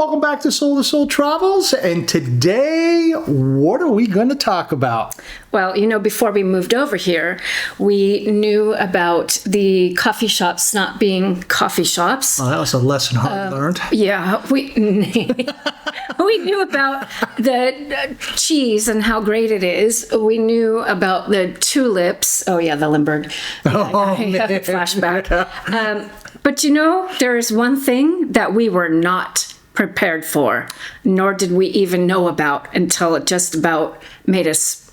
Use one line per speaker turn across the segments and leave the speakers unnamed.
welcome back to Soul to Soul Travels. And today, what are we going to talk about?
Well, you know, before we moved over here, we knew about the coffee shops not being coffee shops.
Oh, that was a lesson hard learned.
Yeah, we knew about the cheese and how great it is. We knew about the tulips. Oh, yeah, the Limburg. Yeah, I have a flashback. But you know, there is one thing that we were not prepared for, nor did we even know about until it just about made us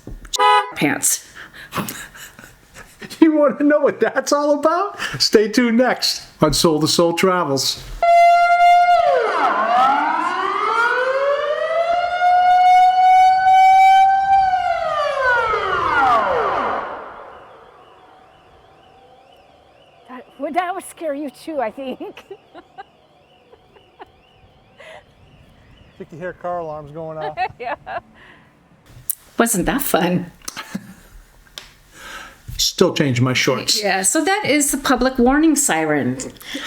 pants.
You want to know what that's all about? Stay tuned next on Soul to Soul Travels.
That would scare you too, I think.
I think you hear car alarms going off.
Yeah.
Wasn't that fun?
Still changing my shorts.
Yeah, so that is the public warning siren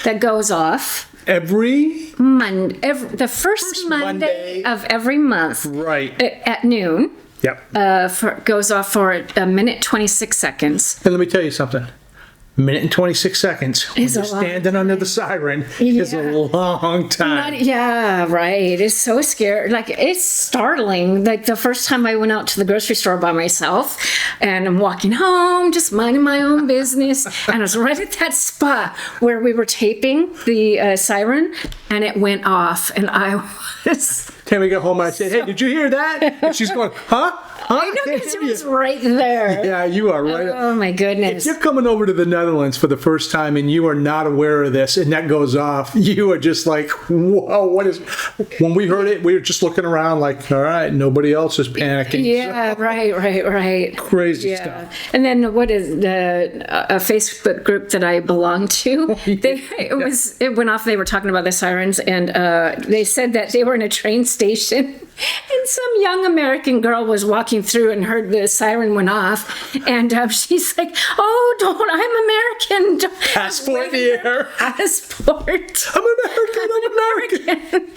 that goes off
Every
the first Monday of every month.
right.
At noon.
Yep.
Goes off for a minute 26 seconds.
And let me tell you something. Minute and 26 seconds when
Is a
you're
long
standing under the siren is a long time.
Yeah, right. It's so scary. Like, it's startling. Like, the first time I went out to the grocery store by myself and I'm walking home, just minding my own business. And I was right at that spot where we were taping the siren and it went off. And I was...
Tammy got home and I said, hey, did you hear that? And she's going, huh?
I know, because it was right there.
Yeah, you are right.
Oh, my goodness.
If you're coming over to the Netherlands for the first time and you are not aware of this and that goes off, you are just like, whoa, what is... When we heard it, we were just looking around like, all right, nobody else is panicking.
Yeah, right.
Crazy stuff.
And then what is a Facebook group that I belong to? It went off. They were talking about the sirens, and they said that they were in a train station, and some young American girl was walking through and heard the siren went off, and she's like, "Oh, don't! I'm American. Don't,
Passport in the air.
Passport.
I'm American.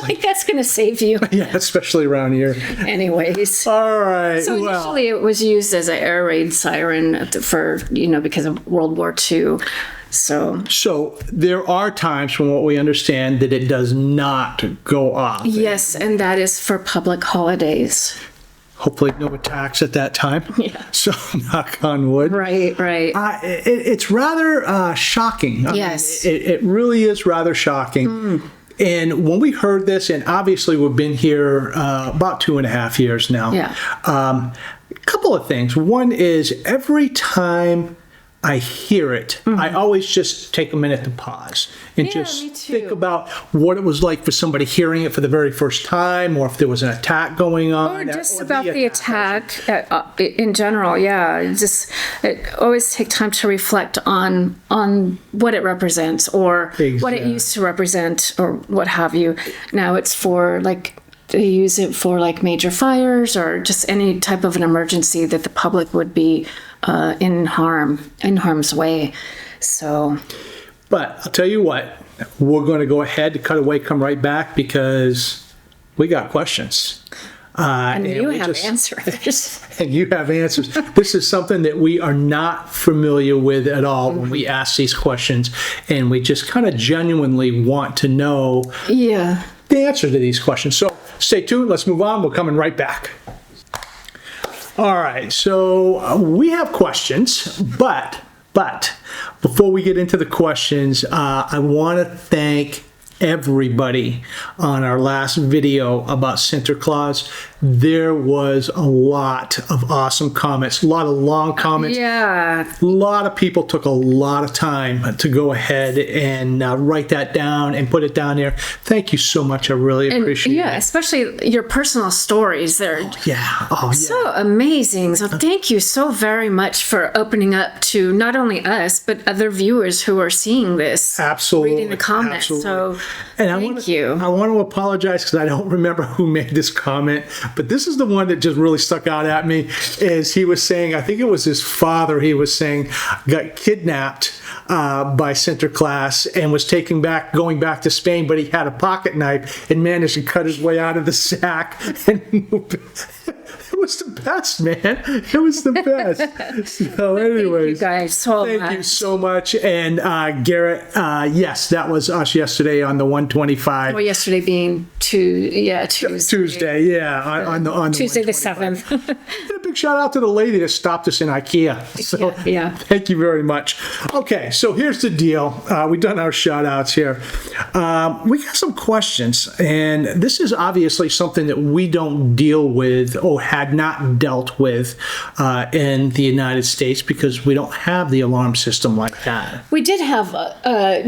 Like, that's gonna save you."
Yeah, especially around here.
Anyways.
All right.
So initially it was used as an air raid siren for, because of World War II. So
there are times, from what we understand, that it does not go off.
yes, and that is for public holidays.
Hopefully no attacks at that time.
Yeah.
So knock on wood.
Right.
It's rather shocking.
Yes.
It really is rather shocking. And when we heard this, and obviously we've been here about 2.5 years now.
Yeah.
A couple of things. One is every time I hear it, I always just take a minute to pause and
Yeah,
just
me too.
think about what it was like for somebody hearing it for the very first time, or if there was an attack going on.
Or just about the attack in general, yeah. It always take time to reflect on what it represents, or what it
Exactly.
used to represent, or what have you. Now it's for, like, they use it for, like, major fires or just any type of an emergency that the public would be in harm's way. So,
But I'll tell you what, we're going to go ahead to cut away, come right back, because we got questions.
and you
we
have answers.
And you have answers. This is something that we are not familiar with at all when we ask these questions, and we just kind of genuinely want to know
Yeah.
the answer to these questions. So stay tuned. Let's move on. We're coming right back. All right. So we have questions, but before we get into the questions, I want to thank everybody on our last video about Santa Claus. There was a lot of awesome comments, a lot of long comments.
Yeah.
A lot of people took a lot of time to go ahead and write that down and put it down there. Thank you so much. I really appreciate
Yeah,
it.
especially your personal stories. They're so amazing. So thank you so very much for opening up to not only us, but other viewers who are seeing this.
Absolutely.
Reading the comments.
Absolutely.
So
And
thank you.
I want to apologize because I don't remember who made this comment, but this is the one that just really stuck out at me. Is he was saying, I think it was his father, he was saying, got kidnapped by center class and was going back to Spain, but he had a pocket knife and managed to cut his way out of the sack and move. It was the best, man. It was the best. So, anyways,
you guys so
thank
much.
you so much. And Garrett, yes, that was us yesterday on the 125.
Well, yesterday being Tuesday.
Tuesday, yeah, on the
Tuesday the
125.
7th.
And a big shout out to the lady that stopped us in IKEA. So
Yeah.
thank you very much. Okay, so here's the deal. We've done our shout outs here. We got some questions, and this is obviously something that we don't deal with or had not dealt with in the United States because we don't have the alarm system like that.
We did have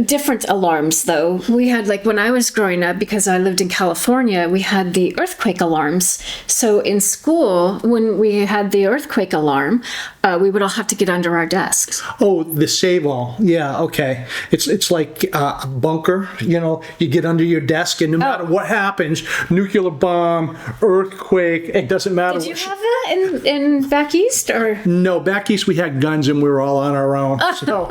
different alarms, though. We had, like, when I was growing up, because I lived in California, we had the earthquake alarms. So in school, when we had the earthquake alarm, we would all have to get under our desks.
Oh, the save all. Yeah, okay. It's like a bunker, you get under your desk and no matter what happens, nuclear bomb, earthquake, it doesn't matter.
Did you have that in back east, or?
No, back east we had guns and we were all on our own. So,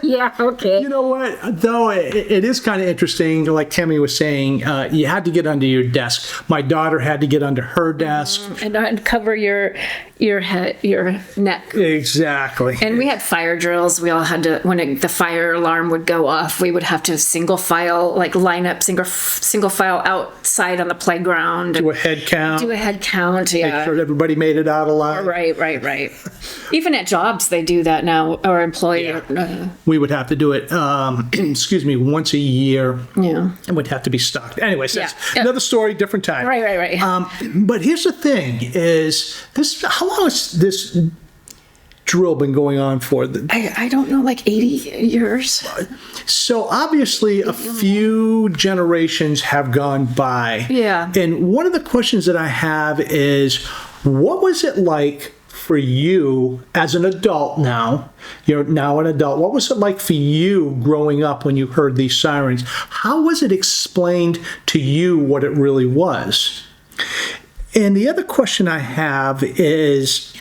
Yeah, okay.
you know what? Though it is kind of interesting, like Tammy was saying, you had to get under your desk. My daughter had to get under her desk.
And cover your head, your neck.
Exactly.
And we had fire drills. We all had to, when the fire alarm would go off, we would have to single file, like line up single file outside on the playground.
Do a head count.
Do a head count, yeah.
Make sure everybody made it out alive.
Right. Even at jobs, they do that now, or employee.
We would have to do it, once a year.
Yeah.
It would have to be stocked. Anyways, that's
Yeah.
another story, different time.
Right.
But here's the thing: is this? How long has this drill been going on for?
I don't know, like 80 years.
So obviously, a few generations have gone by.
Yeah.
And one of the questions that I have is, what was it like for you as an adult now? You're now an adult. What was it like for you growing up when you heard these sirens? How was it explained to you what it really was? And the other question I have is,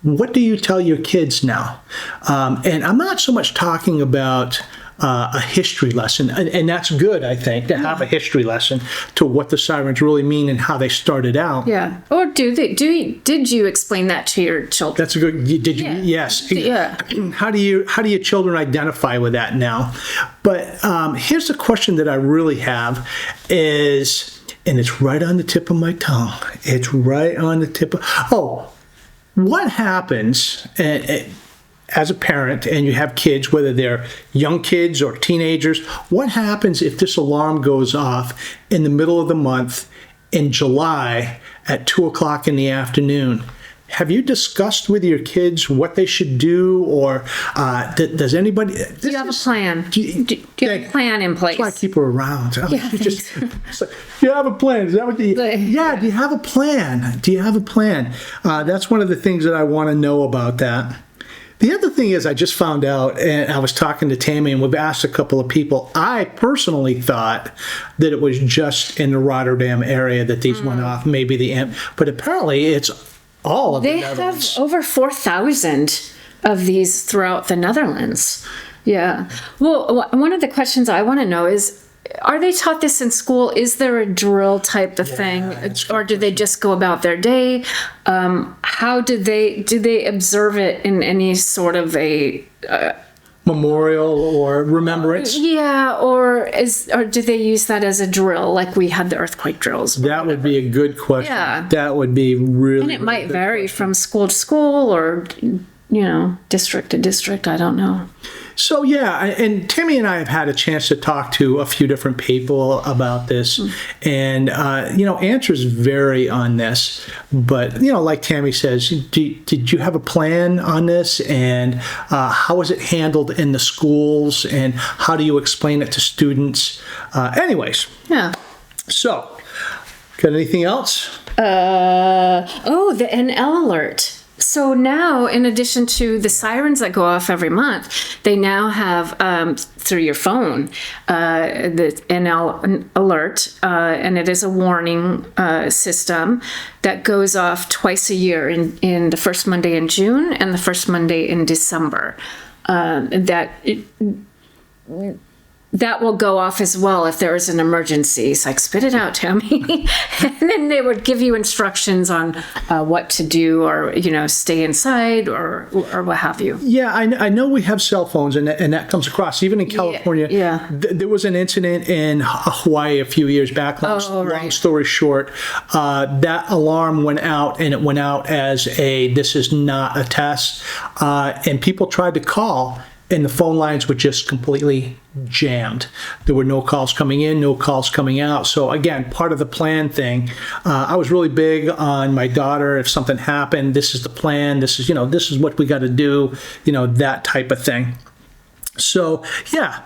what do you tell your kids now? And I'm not so much talking about a history lesson, and that's good, I think, to have a history lesson to what the sirens really mean and how they started out.
Yeah. Or did you explain that to your children?
That's a good. Did you?
Yeah.
Yes.
Yeah.
How do your children identify with that now? But here's the question that I really have is, and it's right on the tip of my tongue. It's right on the tip of. What happens? As a parent and you have kids, whether they're young kids or teenagers, what happens if this alarm goes off in the middle of the month in July at 2:00 in the afternoon? Have you discussed with your kids what they should do, or does anybody?
Do you have a plan? Do you have a plan in place?
That's why I keep her around.
Yeah,
It's like, you have a plan. Is that what you? Yeah. Do you have a plan? Do you have a plan? That's one of the things that I want to know about that. The other thing is, I just found out, and I was talking to Tammy, and we've asked a couple of people. I personally thought that it was just in the Rotterdam area that these went off, but apparently it's all of the
They have
Netherlands.
over 4,000 of these throughout the Netherlands. Yeah. Well, one of the questions I want to know is, are they taught this in school? Is there a drill type of thing, or do they just go about their day? How do they observe it in any sort of a
Memorial or remembrance?
yeah, or do they use that as a drill, like we had the earthquake drills?
That would be a good question.
Yeah.
That would be really.
And it might vary from school to school, or district to district. I don't know.
So yeah, and Tammy and I have had a chance to talk to a few different people about this, and answers vary on this. But like Tammy says, did you have a plan on this, and how was it handled in the schools, and how do you explain it to students? Anyways,
Yeah.
so got anything else?
The NL alert. So now, in addition to the sirens that go off every month, they now have, through your phone, the NL alert, and it is a warning system that goes off twice a year in the first Monday in June and the first Monday in December. that will go off as well if there is an emergency. It's like, spit it out, Tammy. And then they would give you instructions on what to do, or, stay inside, or what have you.
Yeah, I know we have cell phones, and that comes across. Even in California,
yeah.
There was an incident in Hawaii a few years back. Long story short, that alarm went out, and it went out as this is not a test. And people tried to call, and the phone lines were just completely jammed. There were no calls coming in, no calls coming out. So again, part of the plan thing, I was really big on my daughter. If something happened, this is the plan. This is what we got to do. That type of thing. So yeah,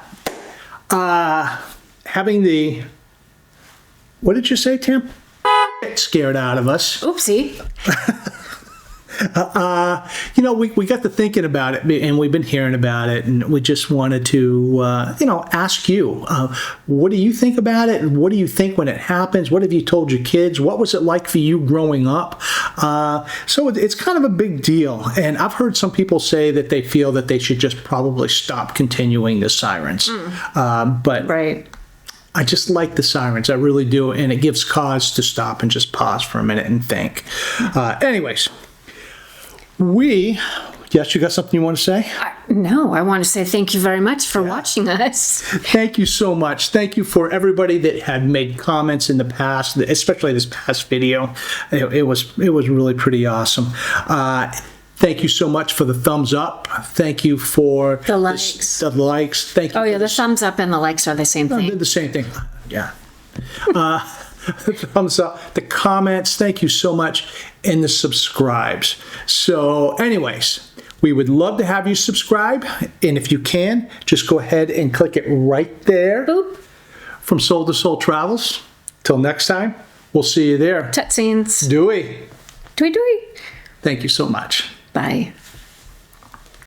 having what did you say, Tim? Get scared out of us.
Oopsie.
We got to thinking about it, and we've been hearing about it, and we just wanted to, ask you, what do you think about it? And what do you think when it happens? What have you told your kids? What was it like for you growing up? So it's kind of a big deal. And I've heard some people say that they feel that they should just probably stop continuing the Sirens. But
right.
I just like the Sirens. I really do. And it gives cause to stop and just pause for a minute and think. Anyways. Yes, you got something you want to say?
No, I want to say thank you very much for watching us.
Thank you so much. Thank you for everybody that had made comments in the past, especially this past video. It was really pretty awesome. Thank you so much for the thumbs up. Thank you for
the likes.
Thank you.
Oh yeah, the thumbs up and the likes are the same thing.
They're the same thing. Yeah. The thumbs up, the comments, thank you so much, and the subscribes. So anyways, we would love to have you subscribe, and if you can, just go ahead and click it right there.
Boop.
From Soul to Soul Travels. Till next time, we'll see you there.
Tutsines.
Dewey.
Dewey.
Thank you so much.
Bye.